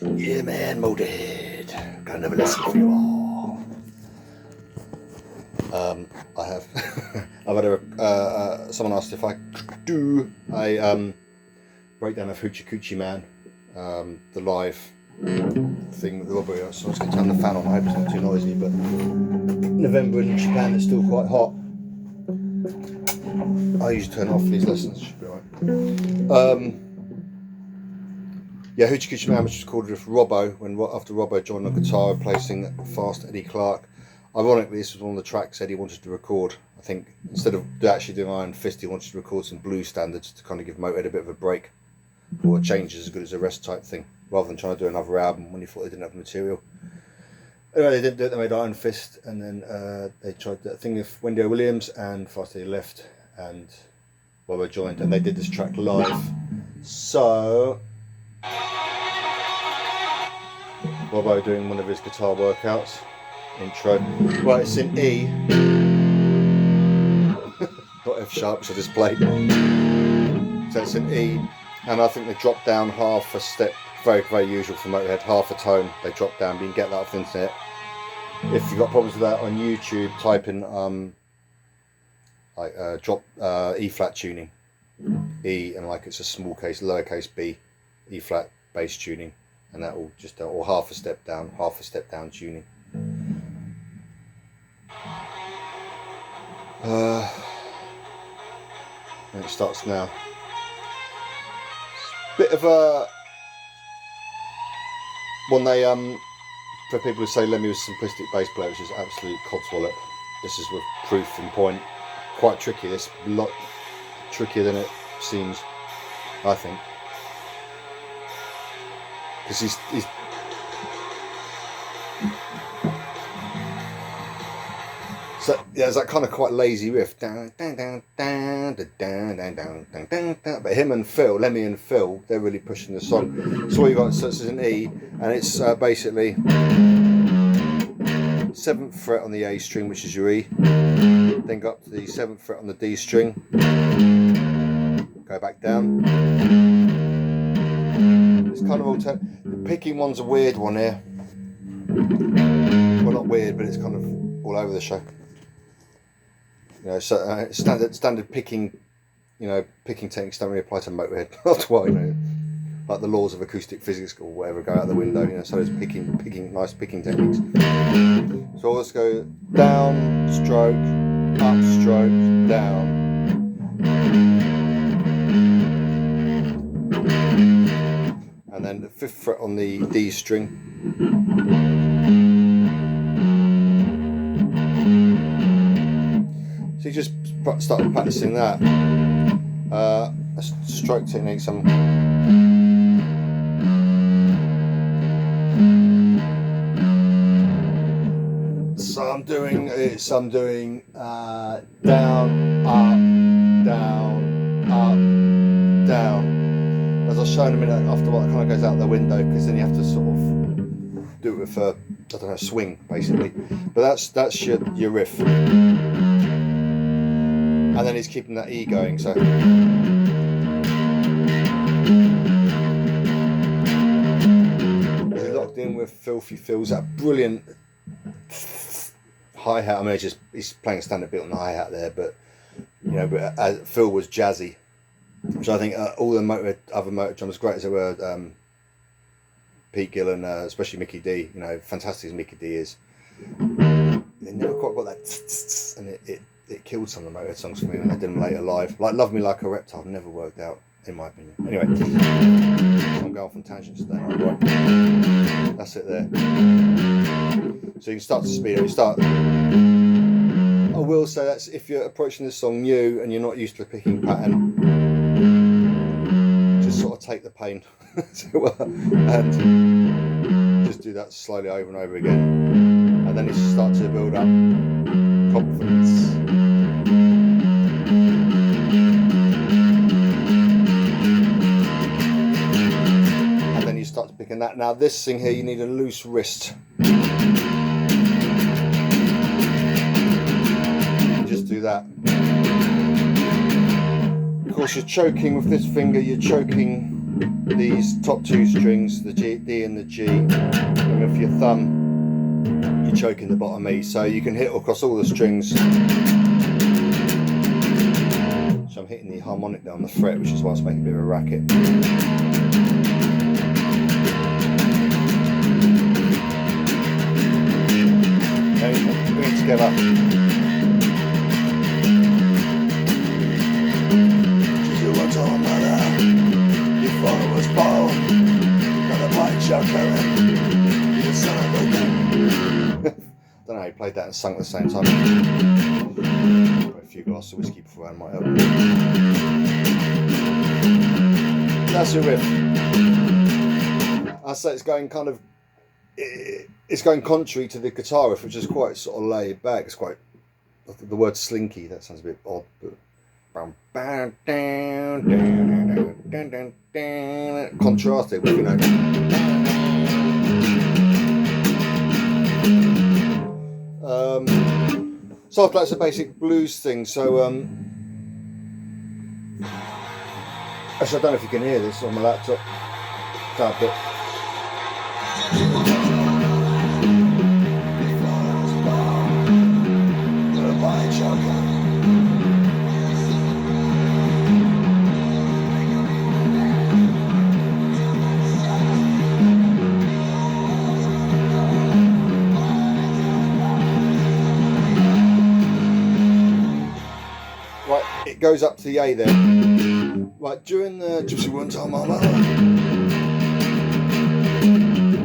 Yeah, man, Motörhead. Got another lesson for you all. I have. I've had someone asked if I could do a breakdown of Hoochie Coochie Man, the live thing with the robbery. So I was going to turn the fan on. I hope it's not too noisy, but November in Japan is still quite hot. I usually turn off these lessons. Should be alright. Yeah, Hoochie Coochie Man, which was recorded with Robbo after Robbo joined on guitar, replacing Fast Eddie Clark. Ironically, this was one of the tracks Eddie wanted to record. I think instead of actually doing Iron Fist, he wanted to record some blues standards to kind of give Motörhead a bit of a break, or a change is as good as a rest type thing, rather than trying to do another album when he thought they didn't have the material. Anyway, they didn't do it. They made Iron Fist, and then they tried that thing with Wendy O. Williams, and Fast Eddie left, and Robbo joined, and they did this track live. So Robbo doing one of his guitar workouts intro. Right, it's in E, not F sharp, so just played. So it's in E, and I think they dropped down half a step. Very, very usual for Motörhead. Half a tone they drop down, but you can get that off the internet. If you've got problems with that on YouTube, type in drop E flat tuning, E, and like it's a small case, lowercase b, E flat bass tuning, and that will just or half a step down tuning. And it starts now. Bit of a one they for people who say Lemmy was a simplistic bass player, which is absolute codswallop. This is with proof and point. Quite tricky. This a lot trickier than it seems, I think, because he's so yeah, it's that kind of quite lazy riff. But him and Phil, Lemmy and Phil, they're really pushing the song. So what you got? So it's an E, and it's basically 7th fret on the A string, which is your E. Then go up to the 7th fret on the D string. Go back down. It's kind of alternate. The picking one's a weird one here. Well, not weird, but it's kind of all over the show. You know, so standard picking, picking techniques don't really apply to Motörhead. That's why, like the laws of acoustic physics or whatever go out the window. So there's nice picking techniques. So let's go down, stroke, up, stroke, down. And then the 5th fret on the D string. So you just started practicing that. A stroke technique. So I'm doing down, up, down, up, down. As I was showing a minute after, what kind of goes out the window, because then you have to sort of do it with a swing basically. But that's your riff. And then he's keeping that E going, so he's locked in with Filthy Phil's that brilliant hi-hat. I mean, he's playing a standard beat on the hi-hat there, but Phil was jazzy, which I think all the other Motörhead drummers, great as they were, Pete Gill and especially Mickey D, fantastic as Mickey D is, they never quite got that and it killed some of the Motörhead songs for me when they did them later live. Like Love Me Like a Reptile never worked out, in my opinion. Anyway, I'm going off on tangents today. Right. That's it there. So you can start to speed up. I will say that's if you're approaching this song new and you're not used to the picking pattern, just sort of take the pain and just do that slowly over and over again. And then you start to build up confidence. And then you start to picking that. Now this thing here, you need a loose wrist. Just do that. Of course, you're choking with this finger, you're choking these top two strings, the G, D and the G, and with your thumb you're choking the bottom E, so you can hit across all the strings. So I'm hitting the harmonic down the fret, which is why it's making a bit of a racket. Bring it together. She's your one time mother. Your father was born. Got a white shotgun. You're the son of a gun. Don't know how he played that and sung at the same time. Put a few glasses of whiskey before I might help. That's your riff. I say it's going kind of. It's going contrary to the guitar riff, which is quite sort of laid back. It's quite, the word slinky, that sounds a bit odd, but contrasted with, you know. So I've played some basic blues thing. So actually, I don't know if you can hear this on my laptop. Can't, but right, it goes up to the A there. Right, during the Gypsy One Time Mama,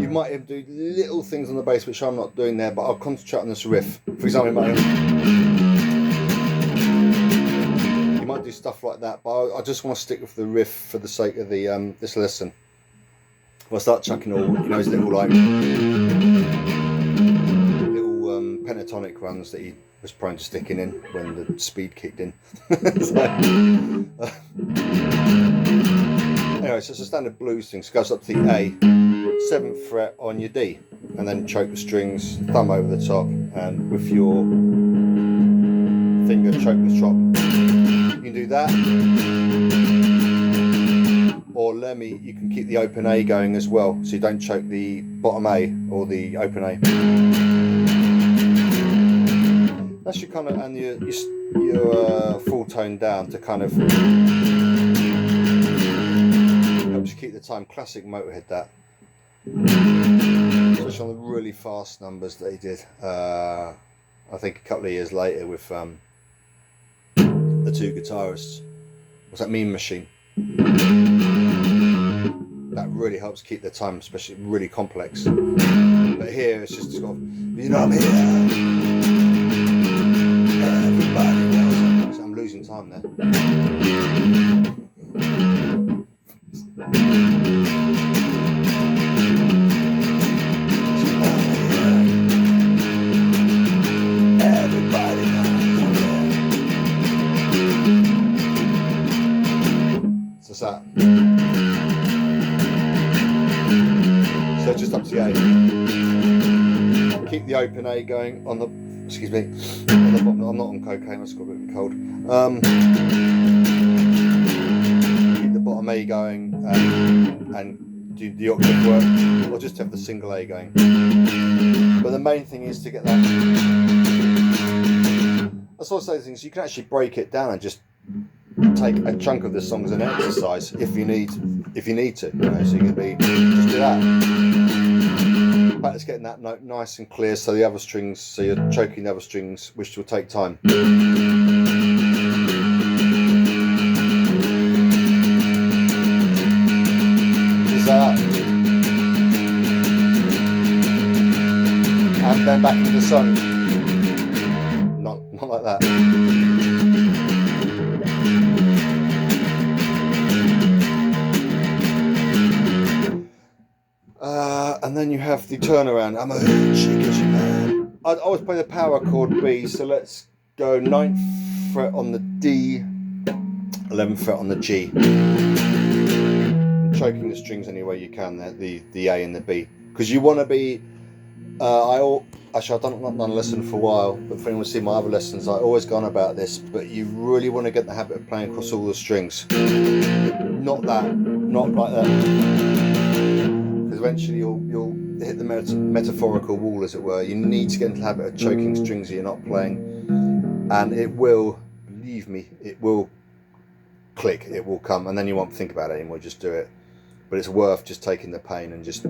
you might even do little things on the bass which I'm not doing there, but I'll concentrate on this riff. For example, you might do stuff like that, but I just want to stick with the riff for the sake of the this lesson. If I start chucking all, you know, his little like little pentatonic runs that he was prone to sticking in when the speed kicked in. Anyway, so it's a standard blues thing. So it goes up to the A, 7th fret on your D, and then choke the strings, thumb over the top, and with your finger choke the top. You can do that, or Lemmy, you can keep the open A going as well, so you don't choke the bottom A or the open A. That's your kind of, and your full tone down to kind of helps you keep the time. Classic Motörhead, that. Especially on the really fast numbers that he did. I think a couple of years later with the two guitarists. What's that, Mean Machine? That really helps keep the time, especially really complex. But here it's just sort of, you know, I'm here. Everybody knows. So I'm losing time there. Everybody knows. So it's that. So just up to the A. Keep the open A going on the, excuse me, on the bottom. I'm not on cocaine, I just got a bit of a cold. Keep the bottom A going and do the octave work, or just have the single A going. But the main thing is to get that. That's also the things you can actually break it down and just take a chunk of the song as an exercise if you need to. You know, so you can be just do that. Practice getting that note nice and clear, so the other strings, so you're choking the other strings, which will take time. Is that? And then back into the song. Not like that. And then you have the turnaround. I'm a hoochie, cause you man. I'd always play the power chord B, so let's go 9th fret on the D, 11th fret on the G. Choking the strings any way you can there, the A and the B. Because you want to be, actually I've not done a lesson for a while, but for anyone who's seen my other lessons, I always go on about this, but you really want to get the habit of playing across all the strings. Not that not like that, because eventually you'll hit the metaphorical wall, as it were. You need to get into the habit of choking strings that you're not playing, and it will, believe me, it will click, it will come, and then you won't think about it anymore, just do it. But it's worth just taking the pain and just...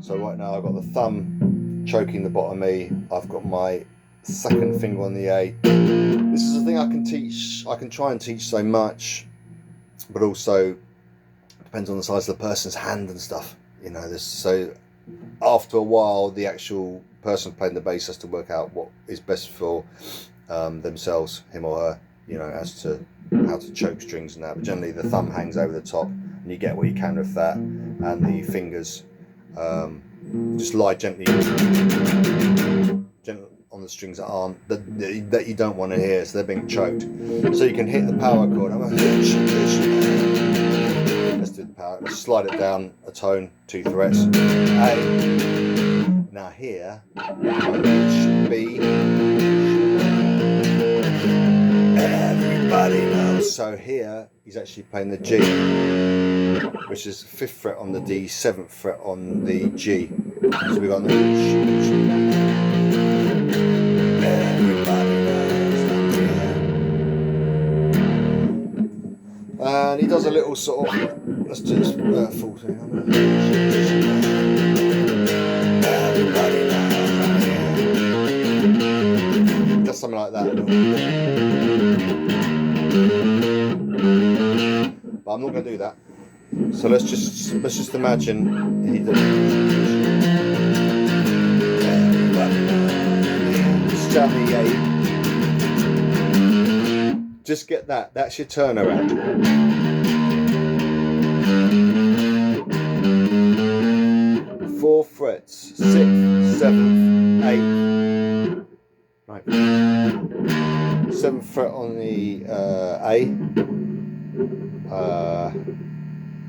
So right now I've got the thumb choking the bottom E, I've got my second finger on the A. This is a thing I can teach, I can try and teach so much, but also depends on the size of the person's hand and stuff, you know. This, so after a while the actual person playing the bass has to work out what is best for themselves, him or her, you know, as to how to choke strings and that. But generally the thumb hangs over the top and you get what you can with that, and the fingers just lie gently on the strings that aren't, that you don't want to hear, so they're being choked. So you can hit the power chord. Let's do the power. Let's slide it down a tone, 2 frets. A. Now here, B. Everybody knows. So here he's actually playing the G, which is 5th fret on the D, 7th fret on the G. So we've got the and he does a little sort of, let's do this full thing. Just something like that. But I'm not going to do that. So let's just imagine he does. Just get that. That's your turnaround. Four frets, 6th, 7th, 8th, right. 7th fret on the A.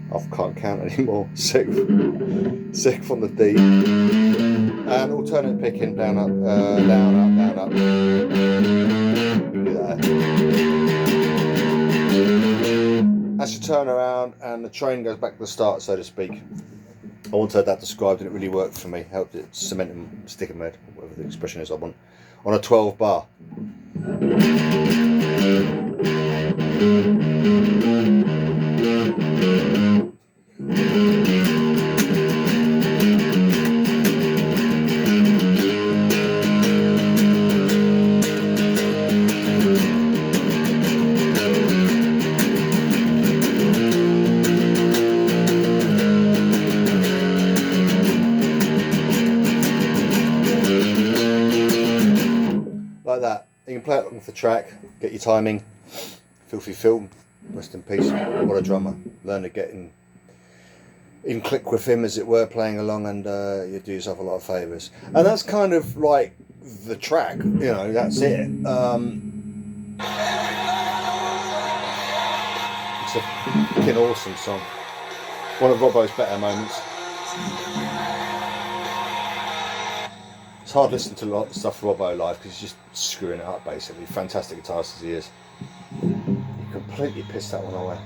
I can't count anymore. 6th on the D, and alternate picking down, up, down, up, down, up. You can do that. That's your turnaround, and the train goes back to the start, so to speak. I once heard that described, and it really worked for me. Helped it cement and stick in my head, whatever the expression is I want. On a 12 bar. Like that. You can play it off the track, get your timing. Filthy Phil, rest in peace, what a drummer. Learn to get in click with him, as it were, playing along, and you do yourself a lot of favours. And that's kind of like the track, you know, that's it. It's a fucking awesome song. One of Robbo's better moments. It's hard listening to a lot of stuff Robbo live because he's just screwing it up, basically. Fantastic guitarist as he is. He completely pissed that one away.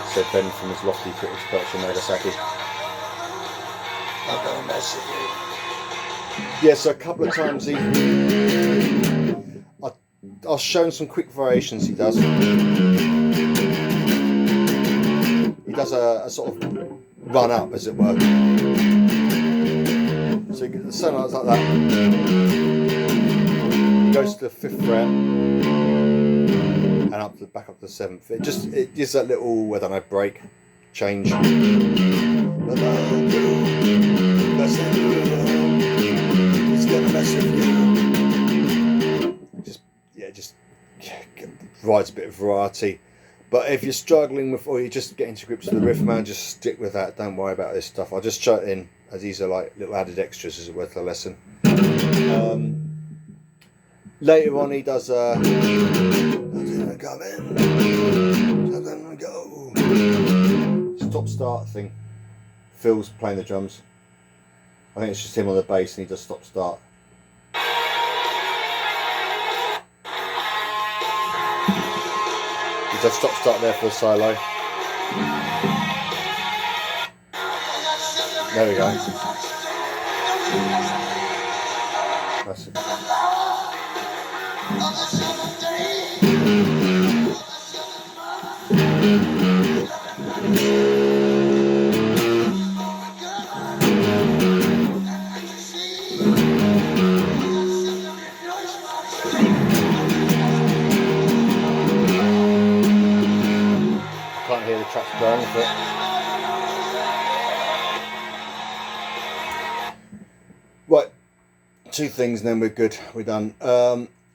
Said Ben from his lofty critics perch in Nagasaki. I'm gonna mess with you. Yeah, so a couple of times I'll show him some quick variations he does. He does a sort of run up, as it were. So you get the sound like that. He goes to the 5th fret and back up to the 7th. It gives that little, I don't know, break, change. It's gonna mess with you. Just provides a bit of variety. But if you're struggling with, or you're just getting to grips with the riff, man, just stick with that. Don't worry about this stuff. I'll just show it in, as these are like little added extras, as it were, to the lesson. Later on, he does go. Stop start thing. Phil's playing the drums. I think it's just him on the bass, and he does stop start. just stop-start there for the solo. There we go. That's it. Can't hear the tracks going, but right, two things and then we're good, we're done.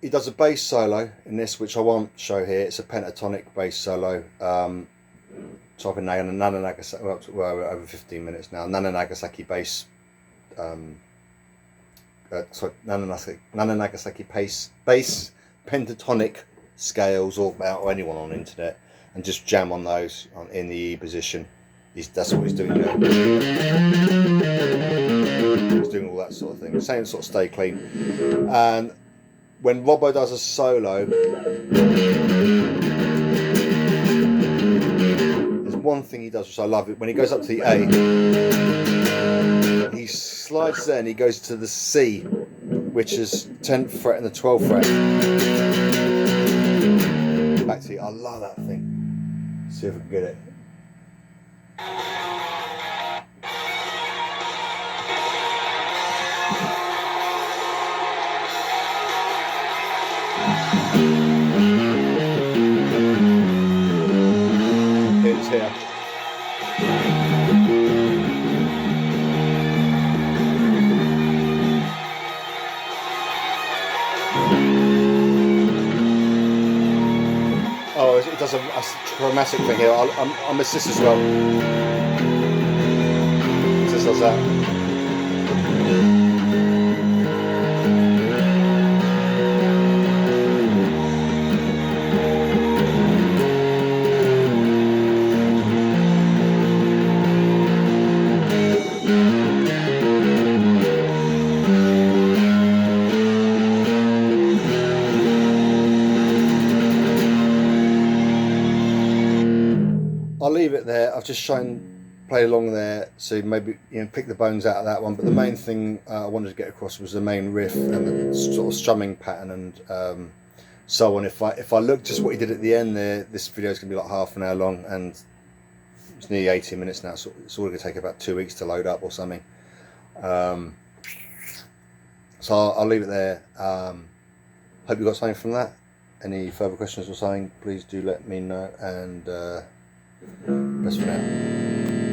He does a bass solo in this, which I won't show here. It's a pentatonic bass solo. Type in Nana Nagasaki, well, we're over 15 minutes now. Nana Nagasaki bass, Nana Nagasaki bass pentatonic scales, or anyone on the internet, and just jam on those in the E position. That's what he's doing there. He's doing all that sort of thing. Same sort of stay clean. And when Robbo does a solo, there's one thing he does which I love. It when he goes up to the A, he slides there and he goes to the C, which is 10th fret and the 12th fret. Back to you. I love that thing. See if we can get it. It's here. Oh, it does a chromatic thing here. I'm assist as well. Assist does that. I'll leave it there. I've just shown play along there, so maybe pick the bones out of that one. But the main thing I wanted to get across was the main riff and the sort of strumming pattern and so on. If I look just what he did at the end there, this video is going to be like half an hour long, and it's nearly 18 minutes now. So it's all going to take about 2 weeks to load up or something. So I'll leave it there. Hope you got something from that. Any further questions or something, please do let me know, and best for now.